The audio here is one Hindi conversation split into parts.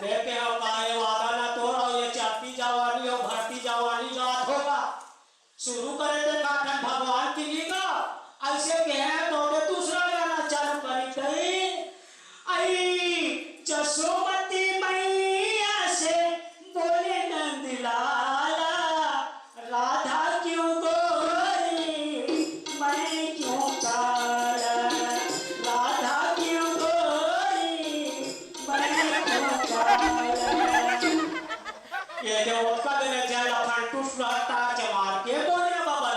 लेके हम काहे वादा ना तोड़ा ये चाहती जवानी और भरती जवानी जात होगा शुरू करे थे काठन भगवान की लीला ऐसे के हैं तो दूसरा गाना चालू करी गई आई जसोमती मैया से बोले नंदलाला राधा क्यों गोरी मैं क्यों काला राधा क्यों गोरी मैं क्यों काला ये जो वक्त में चला फंटूस रहता जमार के बोले बाबा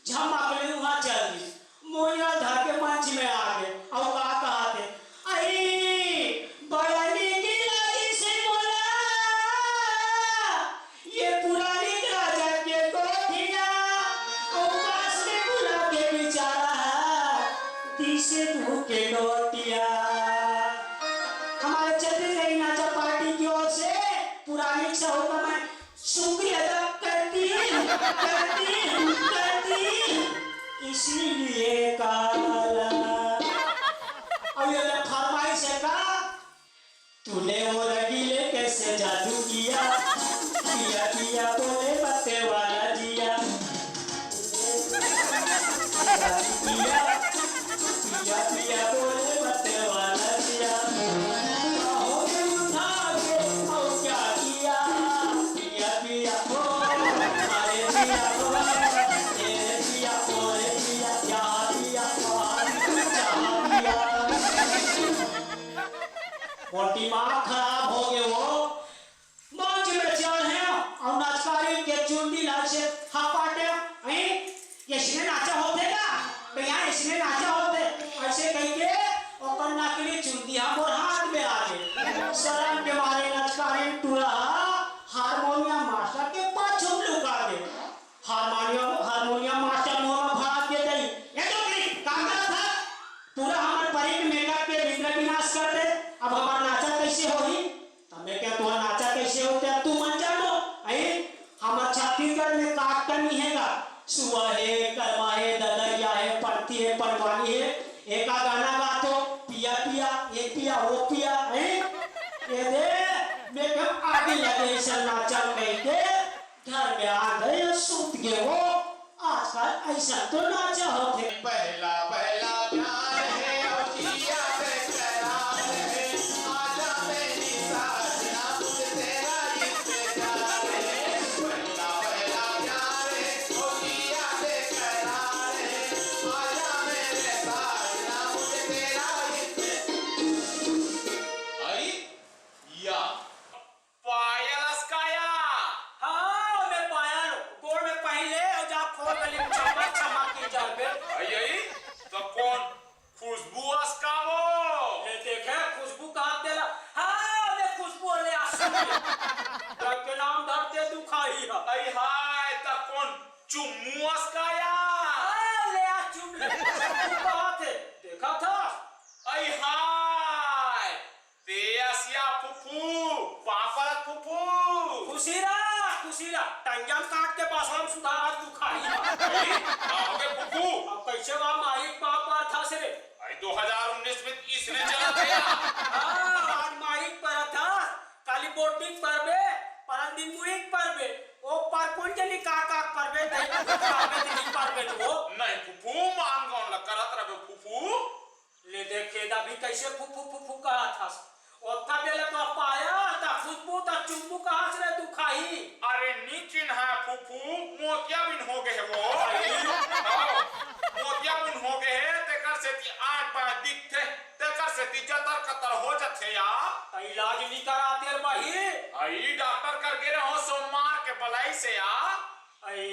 झमक ले वहां चल दी मोया धर के मंच में आ गए और का कहते आई बड़नी की लड़ी से बोला ये पुरानी राजा के कोठिया और पास में बुला के बेचारा दिसे धू के लोटिया हमारे चलते रही नाचा पार्टी की ओर से पुरानी सहो का मैं शुक्रिया अदा करती इसीलिए काला अब ये फरमाइश है का तूने वो रगीले कैसे जादू किया किया किया बोले बत्ते वाला जिया किया किया किया बोले बत्ते वाला जिया हो के उठा के और क्या किया किया किया हो अरे जिया हो ये जिया हो रे जिया क्या दिया मोटी माँ खराब हो गए वो मंच में चल है और नाचकारी के चुंडी लाल से हापाटे हैं इसने नाचा होते का भैया इसने नाचा होते ऐसे कह के और नकली चुंडी हम और हाथ में आ गए शर्म के मारे नाचकारी टूरा हारमोनियम मास्टर के पाछू लुका दे हारमोनियम मास्टर मुंह में भाग के दई ये तो काम करा था पूरा हमारे परिक मेकअप के विग्रह विनाश कर दे अब हमारा नाचा कैसे होही तमे क्या तुम्हारा नाचा कैसे होते तू मन जानो ऐ हमार छत्तीसगढ़ में काट कमी हैगा सुबह है करवा है ददरिया है पड़ती है पड़वानी है एका गाना गातो पिया पिया ये पिया वो पिया है ये दे मेकअप आगे लगे ऐसा नाचा कह के घर में आ गए सूत गए वो आजकल ऐसा तो नाचा होते पहला पहला प्यार है और जिया बेकरार है आजा मेरी साजना मुझे तेरा इंतजार है पहला पहला प्यार है और जिया बेकरार है आजा मेरे साजना मुझे तेरा इंतजार आई या पायलस काया हाँ मैं पायल गोड़ में पहले और जा खोल गली चमक चमक की जल पे आई तो कौन खुशबू अस्कावो ये देखे खुशबू कहाँ तेरा हाँ मैं खुशबू ले आसू रंग के नाम धरते दुखाई है आई हाय तो कौन चुम्मू अस्काया हाँ ले आ चुम ले कहाँ थे देखा था आई हाय तेयसिया फुफू पापा फुफू खुशीरा टंगम काट के बासम सुधार दुखाई आई आओगे फुफू अब कैसे वहाँ माइक बाप पर था से आई 2019 में इसने चला गया हाँ आज माइक पर था काली बोटिंग पर बे परंदिन मुइक पर बे ओ पर कौन जनी काका पर बे नहीं पर बे वो नहीं फुफू मान गौन ल करत रहे फुफू ले देखे दा भी कैसे फुफू फुफू कहा था और तब ये तो पाया ता खुशबू ता चुम्बू कहाँ से दुखाई अरे नीचिन है फुफू मोतिया बिन हो गए वो मोतिया बिन हो गए तेकर से ती आठ बार दिखते तेकर से ती जतर कतर हो जाते या इलाज नहीं कराते भाई आई डॉक्टर कर गिरे हो सोमवार के बलाई से या आई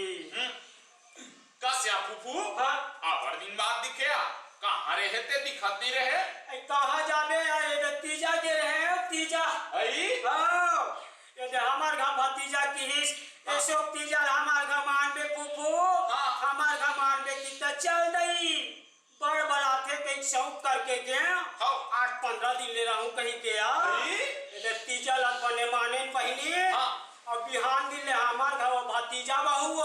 कस्या फुफू हाँ आवर दिन बाद दिखे या कहाँ रहे थे दिखत नहीं रहे कहाँ जाबे ये तीजा के रहे तीजा आई हाँ ये हमार घर भतीजा की हिस ऐसे तीजा हमार घर मान बे फुफू हमार घर मान बे कितना चल गई बड़ बड़ा थे कहीं शौक करके गए हाँ 8-15 दिन ले रहूं कहीं के ये तीजा लपने माने पहले और बिहान दिन ले हमार घर भतीजा बहू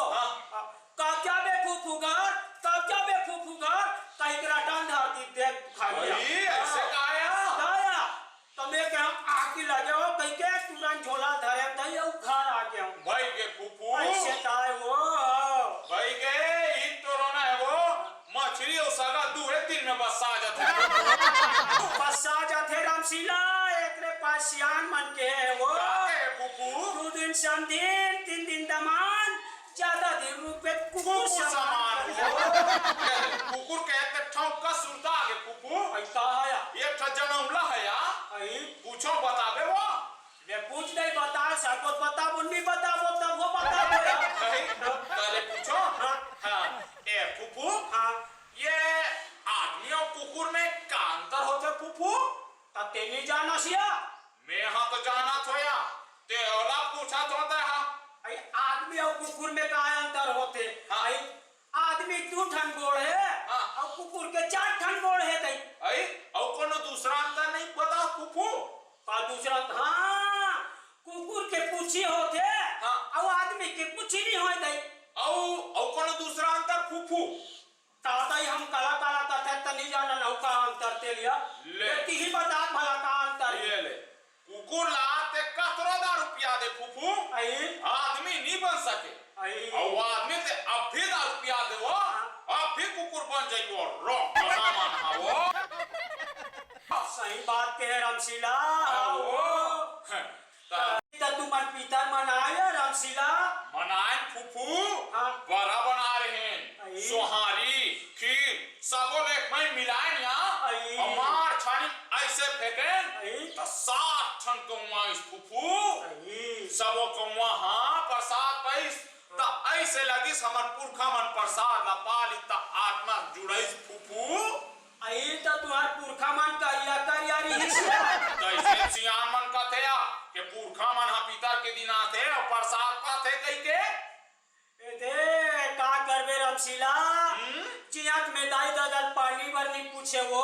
कब क्या बे फुफू घर कब क्या बे फुफू घर कहीं करा डांड धरती देख खा गया ऐसे गाया गाया तो मैं क्या आके की लगे हो कहीं के तुरंत झोला धरे तई और घर आ गया हूं। भाई के फूफू ऐसे ताए वो भाई के इन तो रोना है वो मछली और सगा दूहे दिन में बस आ जाते बसा जाते रामशीला एकरे पास सियान मन के है वो काहे फूफू 2 दिन समदिन 3 दिन दमान ज्यादा दिन रुपए कुकुर सामान सामान कुकुर कहते ठौका सुनता आगे फूफू ऐसा है ये जनमला है या आई पूछो बताबे वो मैं पूछ नहीं बता सबको बता मुन्नी बता वो तब वो बता दे पहले पूछो हाँ ए फूफू हाँ ये आदमी और कुकुर में का अंतर होते फूफू तब ते नहीं जाना सिया मैं हाँ तो जाना थोया ते ओला पूछा तो होता है आई आदमी और कुकुर में का अंतर होते हाँ। आई आदमी 2 ठन गोड़ है हाँ। और कुकुर के 4 ठन गोड़ है तई आई और कोनो दूसरा अंतर नहीं पता फूफू का दूसरा हाँ कुकुर के पूछी होते हाँ। और आदमी के पूछी नहीं होए तई और कोनो दूसरा अंतर फूफू ताताई हम काला काला करते त नहीं जाना नौका अंतर ते लिया ले। बेटी ही बता भला का अंतर ये ले कुकुर लाते 17 रुपया दे फूफू आई आदमी नहीं बन सके आई और वो आदमी से अब भी 10 रुपया दे वो अब भी कुकुर बन जाइयो रॉक का सामान हा वो सही बात कहे रामशीला वो तो तू मन पीतर मनाए रामशीला मनाए फूफू हाँ। बड़ा बना रहे हैं आई। सोहारी खीर सबो एक में मिलाए या आई। और मार छानी ऐसे फेंके आई। तो 60 ठन को वहाँ इस फूफू आई सबो को वहाँ प्रसाद पैस तो ऐसे लगी समर पुरखा मन प्रसाद ला पाली तो आत्मा जुड़ाई फूफू आई तो तुम्हार पुरखा मन करिया रही है तो ऐसे सियान मन का थे के पुरखा मन हा पितर के दिन आते और प्रसाद पाते कई के ए दे का करबे रामशीला जियात में दाई दादा पानी भरनी पूछे वो